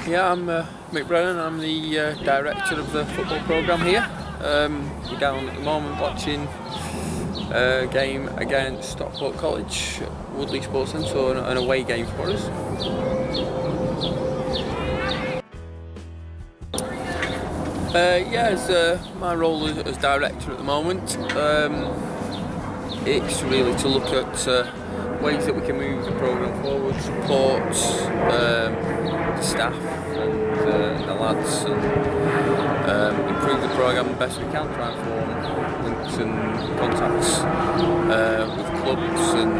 Yeah, I'm Mick Brennan. I'm the director of the football programme here. We're down at the moment watching a game against Stockport College, Woodley Sports Centre, so an away game for us. My role as director at the moment, it's really to look at ways that we can move the programme forward, support the staff and the lads, and improve the programme the best we can, try and form links and contacts with clubs and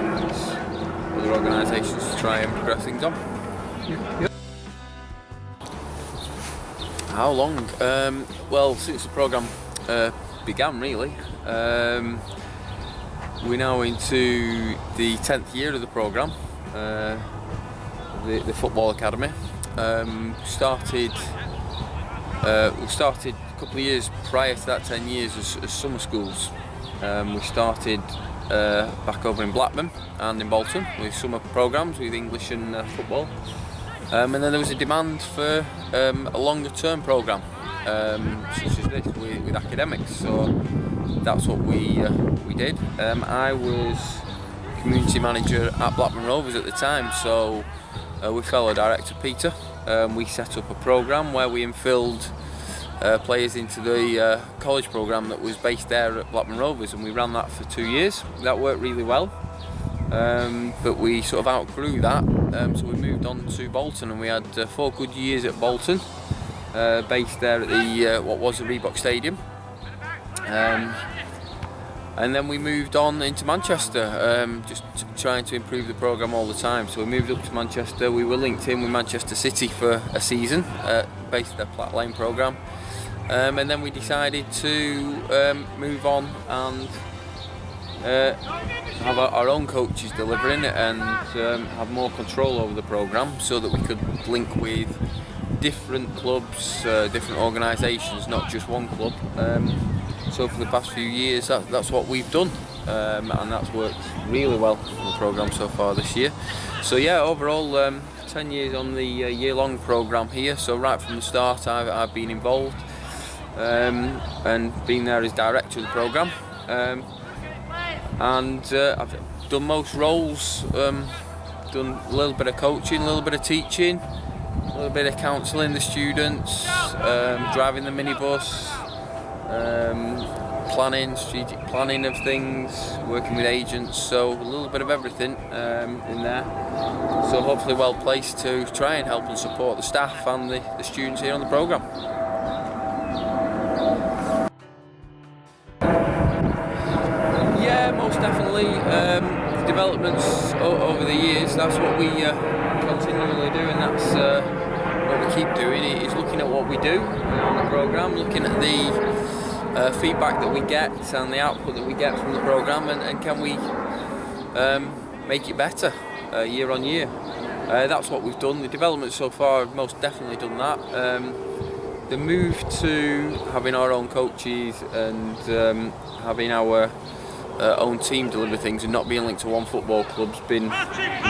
other organisations to try and progress things on. Yep. How long? Well, since the programme began, really. We're now into the 10th year of the programme, the Football Academy. We started a couple of years prior to that 10 years as summer schools. We started back over in Blackburn and in Bolton with summer programmes with English and football. And then there was a demand for a longer term programme, such as this with academics. So that's what we did. I was community manager at Blackburn Rovers at the time, so with fellow director Peter, we set up a programme where we infilled players into the college programme that was based there at Blackburn Rovers, and we ran that for 2 years. That worked really well, but we sort of outgrew that, so we moved on to Bolton, and we had 4 good years at Bolton, based there at the what was the Reebok Stadium. And then we moved on into Manchester, just trying to improve the programme all the time. So we moved up to Manchester. We were linked in with Manchester City for a season, based their Platt Lane programme. And then we decided to move on and have our own coaches delivering it and have more control over the programme, so that we could link with different clubs, different organisations, not just one club. So for the past few years, that's what we've done, and that's worked really well for the programme so far this year. So yeah, overall 10 years on the year-long programme here, so right from the start I've been involved and been there as director of the programme, and I've done most roles, done a little bit of coaching, a little bit of teaching, a little bit of counselling the students, driving the minibus, strategic planning of things, working with agents, so a little bit of everything in there. So hopefully well placed to try and help and support the staff and the students here on the programme. Yeah, most definitely. Developments over the years, that's what we continually do, and that's what we keep doing, is looking at what we do on the programme, looking at the feedback that we get and the output that we get from the programme, and can we make it better year on year. That's what we've done. The development so far have most definitely done that. The move to having our own coaches and having our own team deliver things and not being linked to one football club's been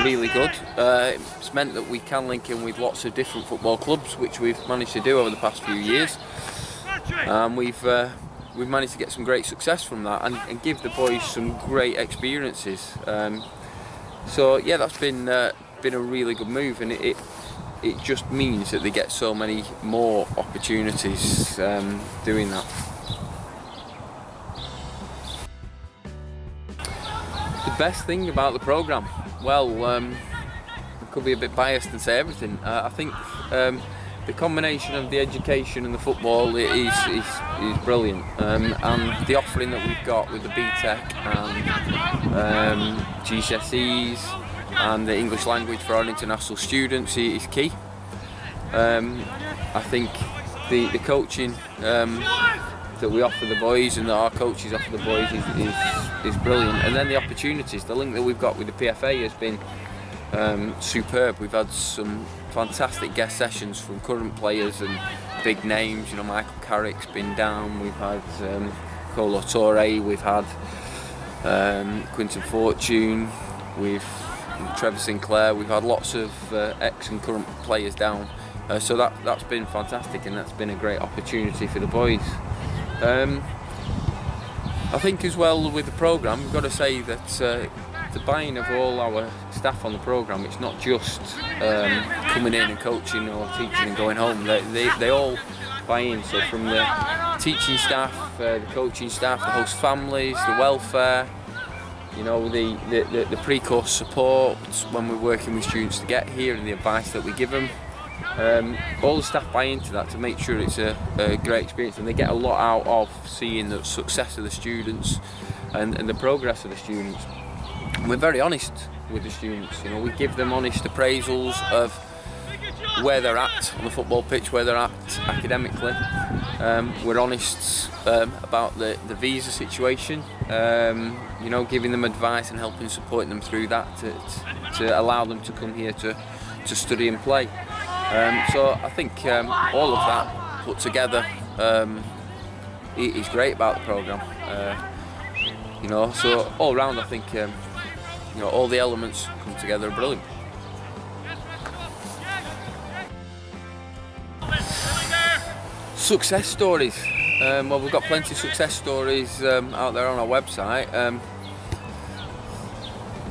really good. It's meant that we can link in with lots of different football clubs, which we've managed to do over the past few years. We've managed to get some great success from that and give the boys some great experiences. So yeah, that's been a really good move, and it just means that they get so many more opportunities doing that. The best thing about the programme, well, I could be a bit biased and say everything. I think the combination of the education and the football is brilliant, and the offering that we've got with the BTEC and GCSEs and the English language for our international students is key. I think the coaching that we offer the boys and that our coaches offer the boys is brilliant, and then the opportunities, the link that we've got with the PFA has been superb. We've had some fantastic guest sessions from current players and big names. You know, Michael Carrick's been down. We've had Colo Torre. We've had Quinton Fortune. We've Trevor Sinclair. We've had lots of ex and current players down So that's been fantastic, and that's been a great opportunity for the boys. I think as well with the programme, we've got to say that the buy-in of all our staff on the programme, it's not just coming in and coaching or teaching and going home. They all buy in. So from the teaching staff, the coaching staff, the host families, the welfare, you know, the pre-course support when we're working with students to get here, and the advice that we give them. All the staff buy into that to make sure it's a great experience, and they get a lot out of seeing the success of the students and the progress of the students. And we're very honest with the students. You know, we give them honest appraisals of where they're at on the football pitch, where they're at academically. We're honest about the visa situation. You know, giving them advice and helping support them through that to allow them to come here to study and play. So I think all of that put together is great about the programme. You know, so all round I think you know, all the elements come together are brilliant. Success stories. Well, we've got plenty of success stories out there on our website.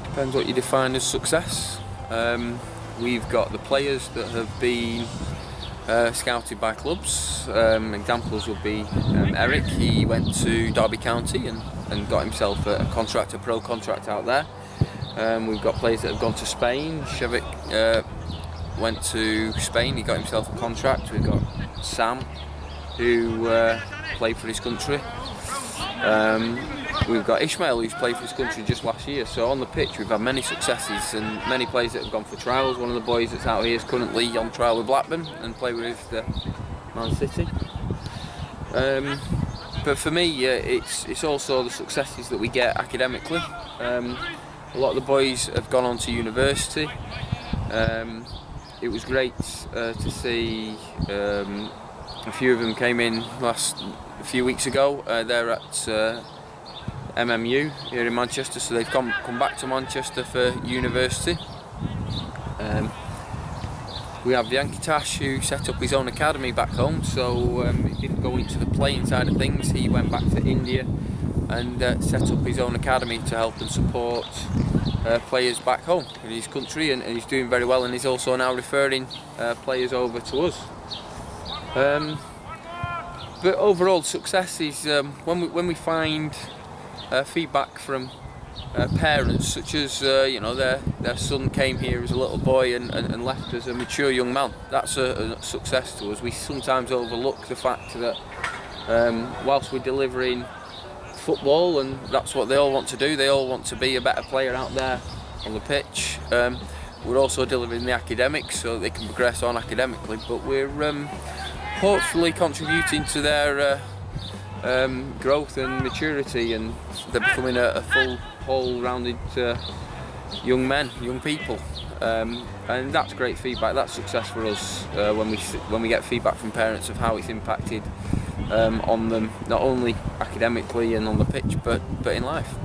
Depends what you define as success. We've got the players that have been scouted by clubs. Examples would be Eric. He went to Derby County and got himself a pro contract out there. We've got players that have gone to Spain. Shevik went to Spain, he got himself a contract. We've got Sam, who played for his country. We've got Ishmael, who's played for his country just last year. So on the pitch we've had many successes and many players that have gone for trials. One of the boys that's out here is currently on trial with Blackburn and play with Man City. But for me, it's also the successes that we get academically. A lot of the boys have gone on to university. It was great to see a few of them came in a few weeks ago. They're at MMU here in Manchester, so they've come back to Manchester for university. We have Yankitash, who set up his own academy back home, so he didn't go into the playing side of things. He went back to India and set up his own academy to help and support players back home in his country, and he's doing very well, and he's also now referring players over to us. But overall success is when we find feedback from parents, such as you know, their son came here as a little boy and left as a mature young man. That's a success to us. We sometimes overlook the fact that whilst we're delivering football, and that's what they all want to do, they all want to be a better player out there on the pitch, we're also delivering the academics so they can progress on academically, but we're hopefully contributing to their growth and maturity, and they're becoming a full, whole-rounded young people, and that's great feedback. That's success for us when we get feedback from parents of how it's impacted on them, not only academically and on the pitch, but in life.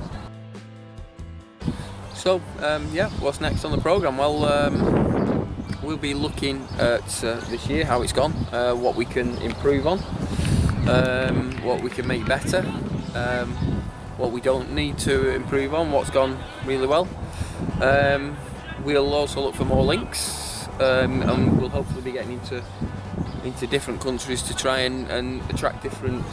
So yeah, what's next on the programme? Well, we'll be looking at this year, how it's gone, what we can improve on, what we can make better, what we don't need to improve on, what's gone really well. We'll also look for more links, and we'll hopefully be getting into different countries to try and attract different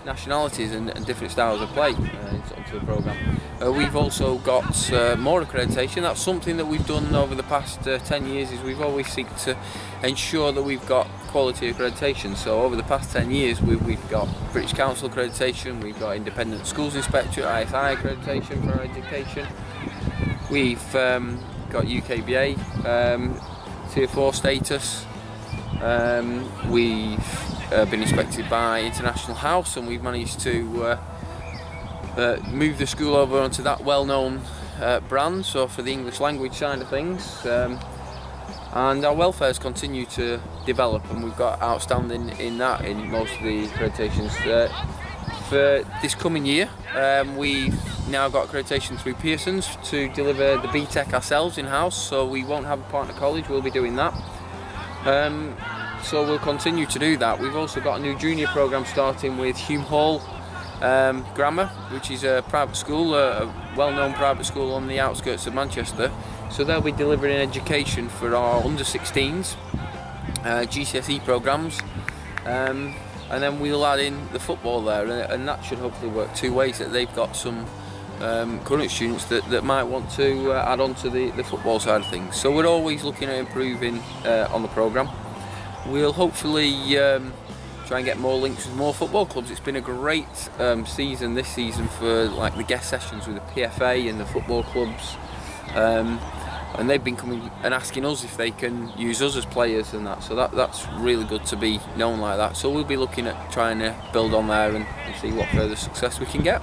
nationalities and different styles of play onto the programme. We've also got more accreditation. That's something that we've done over the past 10 years, is we've always seeked to ensure that we've got quality accreditation. So over the past 10 years we've got British Council accreditation, we've got Independent Schools Inspectorate, ISI accreditation for our education. We've got UKBA Tier 4 status. We've been inspected by International House, and we've managed to move the school over onto that well-known brand, so for the English language side of things. And our welfares continue to develop, and we've got outstanding in that in most of the accreditations. For this coming year, we've now got accreditation through Pearson's to deliver the BTEC ourselves in-house, so we won't have a partner college, we'll be doing that. so we'll continue to do that. We've also got a new junior programme starting with Hume Hall Grammar, which is a private school, a well-known private school on the outskirts of Manchester. So they'll be delivering education for our under-16s, GCSE programmes, and then we'll add in the football there, and that should hopefully work two ways, that they've got some current students that might want to add on to the football side of things. So we're always looking at improving on the programme. We'll hopefully try and get more links with more football clubs. It's been a great season this season for like the guest sessions with the PFA and the football clubs, and they've been coming and asking us if they can use us as players and that. So that's really good to be known like that. So we'll be looking at trying to build on there and see what further success we can get.